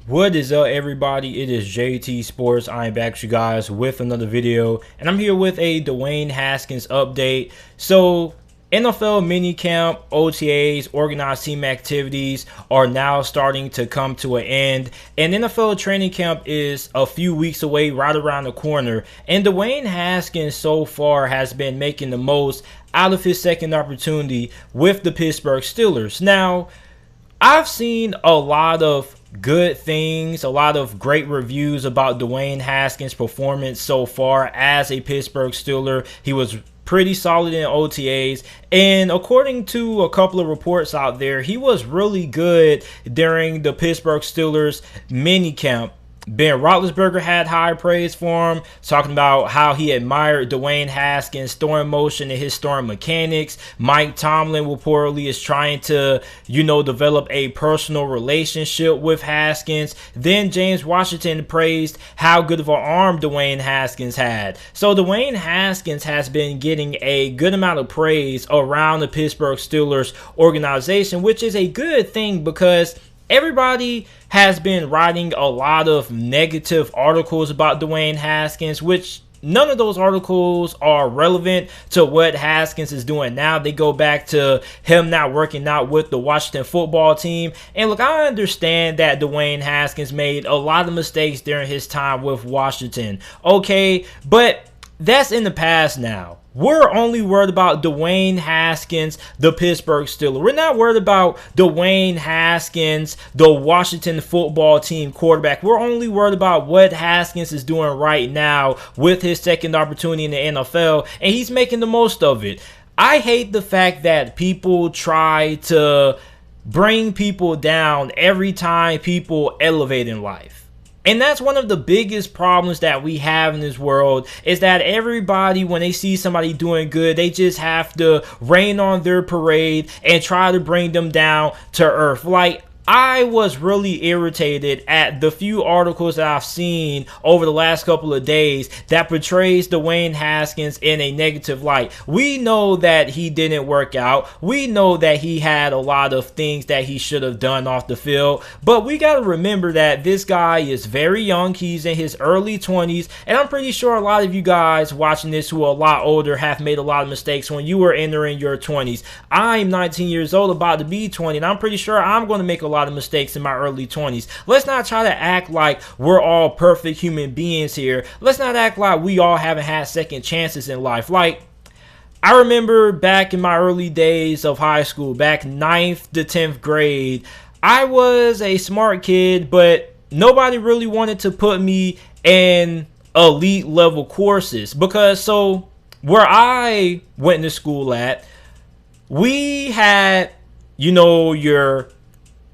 What is up, everybody? It is JT Sports. I am back with you guys with another video, and I'm here with a Dwayne Haskins update. So NFL minicamp, OTAs, organized team activities are now starting to come to an end, and NFL training camp is a few weeks away, right around the corner. And Dwayne Haskins so far has been making the most out of his second opportunity with the Pittsburgh Steelers. Now, I've seen a lot of good things, a lot of great reviews about Dwayne Haskins' performance so far as a Pittsburgh Steeler. He was pretty solid in OTAs, and according to a couple of reports out there, he was really good during the Pittsburgh Steelers minicamp. Ben Roethlisberger had high praise for him, talking about how he admired Dwayne Haskins' throwing motion and his throwing mechanics. Mike Tomlin reportedly is trying to, develop a personal relationship with Haskins. Then James Washington praised how good of an arm Dwayne Haskins had. So Dwayne Haskins has been getting a good amount of praise around the Pittsburgh Steelers organization, which is a good thing because everybody has been writing a lot of negative articles about Dwayne Haskins, which none of those articles are relevant to what Haskins is doing now. They go back to him not working out with the Washington football team. And look, I understand that Dwayne Haskins made a lot of mistakes during his time with Washington. Okay, but that's in the past now. We're only worried about Dwayne Haskins, the Pittsburgh Steelers. We're not worried about Dwayne Haskins, the Washington football team quarterback. We're only worried about what Haskins is doing right now with his second opportunity in the NFL, and he's making the most of it. I hate the fact that people try to bring people down every time people elevate in life. And that's one of the biggest problems that we have in this world, is that everybody, when they see somebody doing good, they just have to rain on their parade and try to bring them down to earth. Like, I was really irritated at the few articles that I've seen over the last couple of days that portrays Dwayne Haskins in a negative light. We know that he didn't work out. We know that he had a lot of things that he should have done off the field. But we got to remember that this guy is very young. He's in his early 20s. And I'm pretty sure a lot of you guys watching this who are a lot older have made a lot of mistakes when you were entering your 20s. I'm 19 years old, about to be 20. And I'm pretty sure I'm going to make a lot of mistakes in my early 20s. Let's not try to act like we're all perfect human beings here. Let's not act like we all haven't had second chances in life. Like, I remember back in my early days of high school, back 9th to 10th grade, I was a smart kid, but nobody really wanted to put me in elite level courses because where I went to school at, we had, your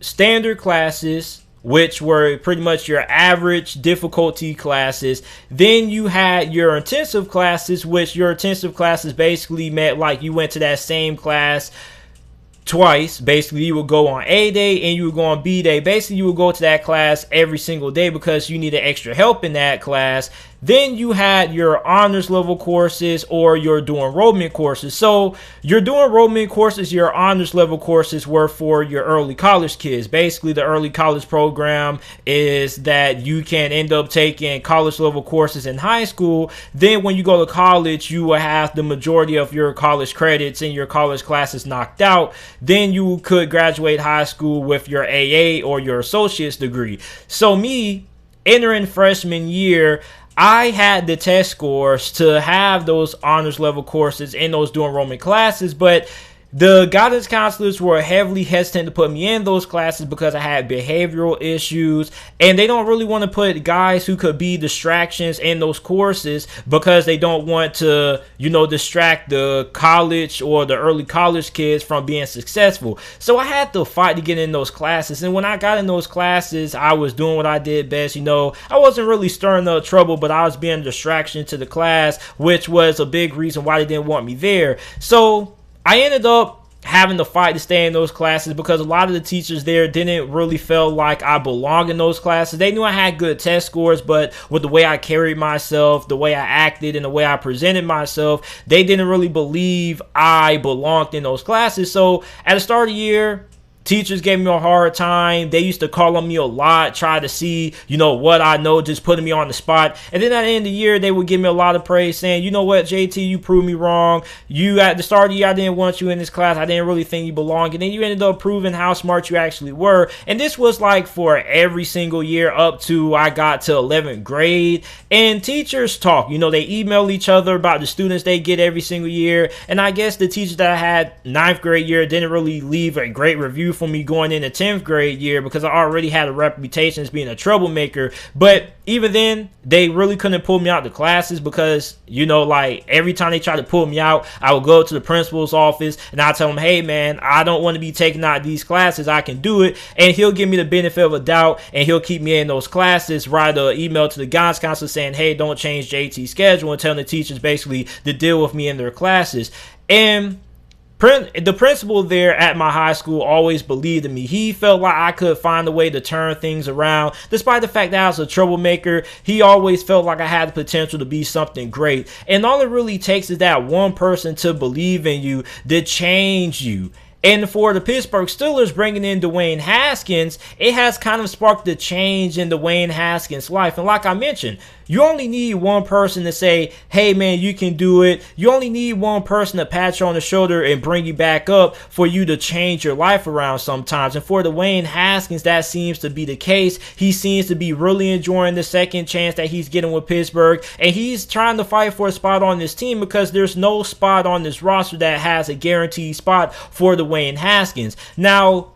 standard classes, which were pretty much your average difficulty classes. Then you had your intensive classes, which your intensive classes basically meant like you went to that same class twice. Basically, you would go on A day and you would go on B day. Basically, you would go to that class every single day because you needed extra help in that class. Then you had your honors level courses or your dual enrollment courses. So your dual enrollment courses, your honors level courses were for your early college kids. Basically, the early college program is that you can end up taking college level courses in high school. Then when you go to college, you will have the majority of your college credits and your college classes knocked out. Then you could graduate high school with your AA or your associate's degree. So me, entering freshman year, I had the test scores to have those honors level courses in those dual enrollment classes, but the guidance counselors were heavily hesitant to put me in those classes because I had behavioral issues, and they don't really want to put guys who could be distractions in those courses because they don't want to, distract the college or the early college kids from being successful. So I had to fight to get in those classes, and when I got in those classes, I was doing what I did best. I wasn't really stirring up trouble, but I was being a distraction to the class, which was a big reason why they didn't want me there. So I ended up having to fight to stay in those classes because a lot of the teachers there didn't really feel like I belonged in those classes. They knew I had good test scores, but with the way I carried myself, the way I acted, and the way I presented myself, they didn't really believe I belonged in those classes. So at the start of the year, Teachers gave me a hard time. They used to call on me a lot, try to see, what I know, just putting me on the spot. And then at the end of the year, they would give me a lot of praise saying, you know what, JT, you proved me wrong. You at the start of the year, I didn't want you in this class. I didn't really think you belonged. And then you ended up proving how smart you actually were. And this was like for every single year up to I got to 11th grade. And teachers talk, they email each other about the students they get every single year. And I guess the teachers that I had 9th grade year didn't really leave a great review for me going into 10th grade year because I already had a reputation as being a troublemaker. But even then, they really couldn't pull me out the classes because, like every time they tried to pull me out, I would go to the principal's office and I'd tell him, hey man, I don't want to be taking out these classes. I can do it. And he'll give me the benefit of a doubt and he'll keep me in those classes. Write an email to the guidance counselor saying, hey, don't change JT's schedule, and telling the teachers basically to deal with me in their classes. And the principal there at my high school always believed in me. He felt like I could find a way to turn things around. Despite the fact that I was a troublemaker, he always felt like I had the potential to be something great. And all it really takes is that one person to believe in you, to change you. And for the Pittsburgh Steelers bringing in Dwayne Haskins, it has kind of sparked the change in Dwayne Haskins' life. And like I mentioned, you only need one person to say, hey man, you can do it. You only need one person to pat you on the shoulder and bring you back up for you to change your life around sometimes. And for Dwayne Haskins, that seems to be the case. He seems to be really enjoying the second chance that he's getting with Pittsburgh. And he's trying to fight for a spot on this team because there's no spot on this roster that has a guaranteed spot for Dwayne Haskins. Now,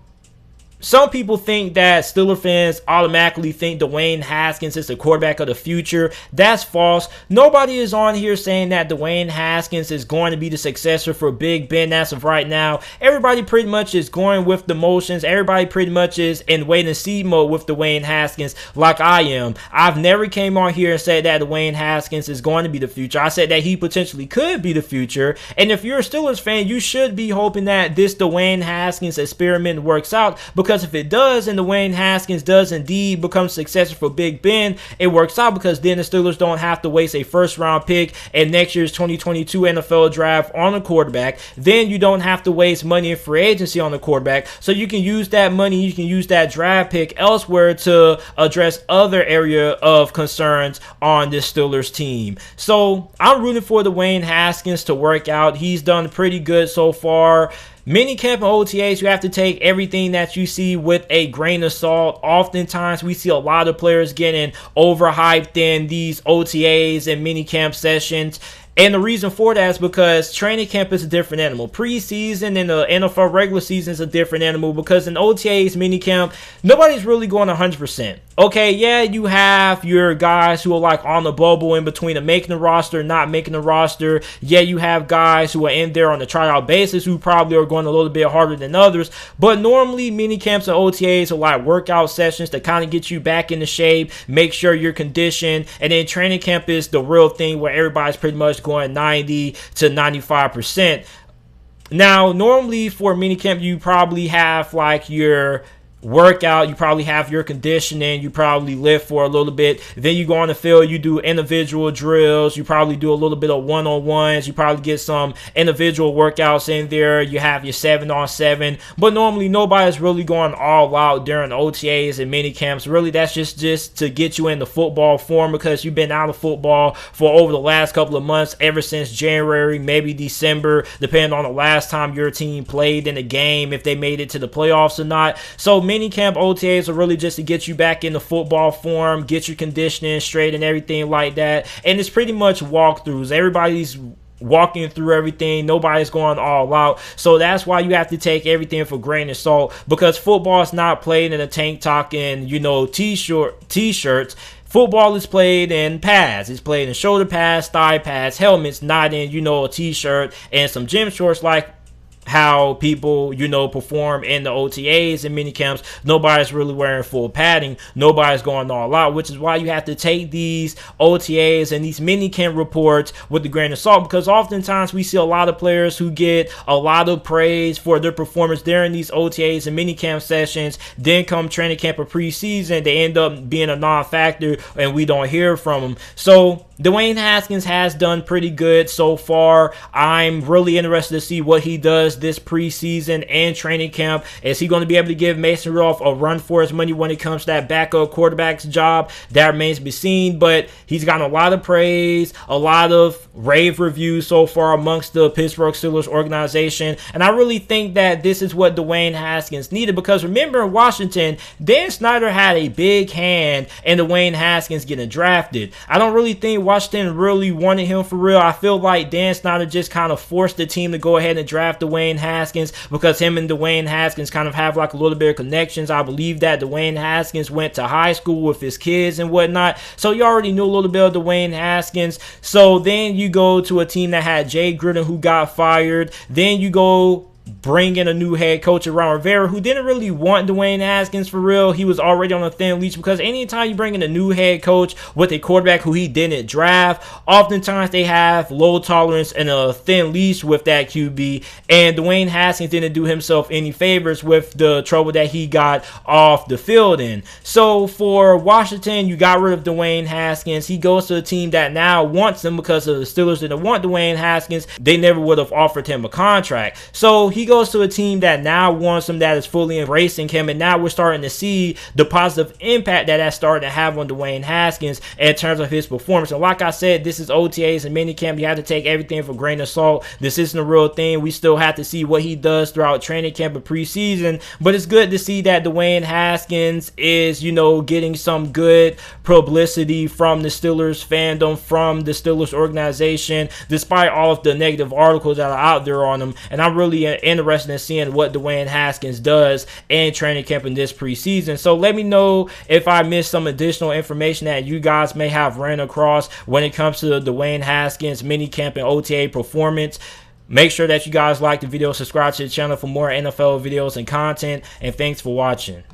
some people think that Steelers fans automatically think Dwayne Haskins is the quarterback of the future. That's false. Nobody is on here saying that Dwayne Haskins is going to be the successor for Big Ben as of right now. Everybody pretty much is going with the motions. Everybody pretty much is in wait and see mode with Dwayne Haskins like I am. I've never came on here and said that Dwayne Haskins is going to be the future. I said that he potentially could be the future. And if you're a Steelers fan, you should be hoping that this Dwayne Haskins experiment works out, because if it does and Dwayne Haskins does indeed become successful for Big Ben, it works out because then the Steelers don't have to waste a first-round pick in next year's 2022 NFL draft on a quarterback. Then you don't have to waste money in free agency on the quarterback. So you can use that money, you can use that draft pick elsewhere to address other area of concerns on this Steelers team. So I'm rooting for Dwayne Haskins to work out. He's done pretty good so far. Minicamp and OTAs, you have to take everything that you see with a grain of salt. Oftentimes, we see a lot of players getting overhyped in these OTAs and minicamp sessions. And the reason for that is because training camp is a different animal. Preseason and the NFL regular season is a different animal because in OTAs, minicamp, nobody's really going 100%. Okay, yeah, you have your guys who are like on the bubble in between the making the roster, not making the roster. Yeah, you have guys who are in there on the tryout basis who probably are going a little bit harder than others. But normally, minicamps and OTAs are like workout sessions to kind of get you back into shape, make sure you're conditioned. And then training camp is the real thing where everybody's pretty much going 90 to 95%. Now, normally for minicamp, you probably have like your workout, you probably have your conditioning, you probably lift for a little bit, then you go on the field, you do individual drills, you probably do a little bit of one-on-ones, you probably get some individual workouts in there, you have your 7-on-7, but normally nobody's really going all out during OTAs and mini camps. Really, that's just to get you into football form, because you've been out of football for over the last couple of months, ever since January, maybe December, depending on the last time your team played in a game, if they made it to the playoffs or not. So mini camp OTAs are really just to get you back into football form, get your conditioning straight and everything like that. And it's pretty much walkthroughs. Everybody's walking through everything. Nobody's going all out. So that's why you have to take everything for grain of salt, because football is not played in a tank top and, t-shirts. Football is played in pads. It's played in shoulder pads, thigh pads, helmets, not in, a t-shirt and some gym shorts like how people, perform in the OTAs and mini camps. Nobody's really wearing full padding. Nobody's going all out, which is why you have to take these OTAs and these mini camp reports with a grain of salt, because oftentimes we see a lot of players who get a lot of praise for their performance during these OTAs and mini camp sessions. Then come training camp or preseason, they end up being a non-factor and we don't hear from them. So Dwayne Haskins has done pretty good so far. I'm really interested to see what he does this preseason and training camp. Is he going to be able to give Mason Rudolph a run for his money when it comes to that backup quarterback's job? That remains to be seen, but he's gotten a lot of praise, a lot of rave reviews so far amongst the Pittsburgh Steelers organization, and I really think that this is what Dwayne Haskins needed, because remember in Washington, Dan Snyder had a big hand in Dwayne Haskins getting drafted. I don't really think Washington really wanted him for real. I feel like Dan Snyder just kind of forced the team to go ahead and draft Dwayne Haskins because him and Dwayne Haskins kind of have like a little bit of connections. I believe that Dwayne Haskins went to high school with his kids and whatnot, so you already knew a little bit of Dwayne Haskins. So then you go to a team that had Jay Gruden, who got fired. Then you go bring in a new head coach, Ron Rivera, who didn't really want Dwayne Haskins for real. He was already on a thin leash, because anytime you bring in a new head coach with a quarterback who he didn't draft, oftentimes they have low tolerance and a thin leash with that QB, and Dwayne Haskins didn't do himself any favors with the trouble that he got off the field in. So for Washington, you got rid of Dwayne Haskins. He goes to a team that now wants him, because of the Steelers didn't want Dwayne Haskins. They never would have offered him a contract. So he goes to a team that now wants him, that is fully embracing him, and now we're starting to see the positive impact that that's starting to have on Dwayne Haskins in terms of his performance. And like I said, this is OTAs and minicamp. You have to take everything with a grain of salt. This isn't a real thing. We still have to see what he does throughout training camp and preseason, but it's good to see that Dwayne Haskins is, you know, getting some good publicity from the Steelers fandom, from the Steelers organization, despite all of the negative articles that are out there on him. And I'm really interested in seeing what Dwayne Haskins does in training camp in this preseason. So let me know if I missed some additional information that you guys may have ran across when it comes to the Dwayne Haskins minicamp and OTA performance. Make sure that you guys like the video, subscribe to the channel for more NFL videos and content, and thanks for watching.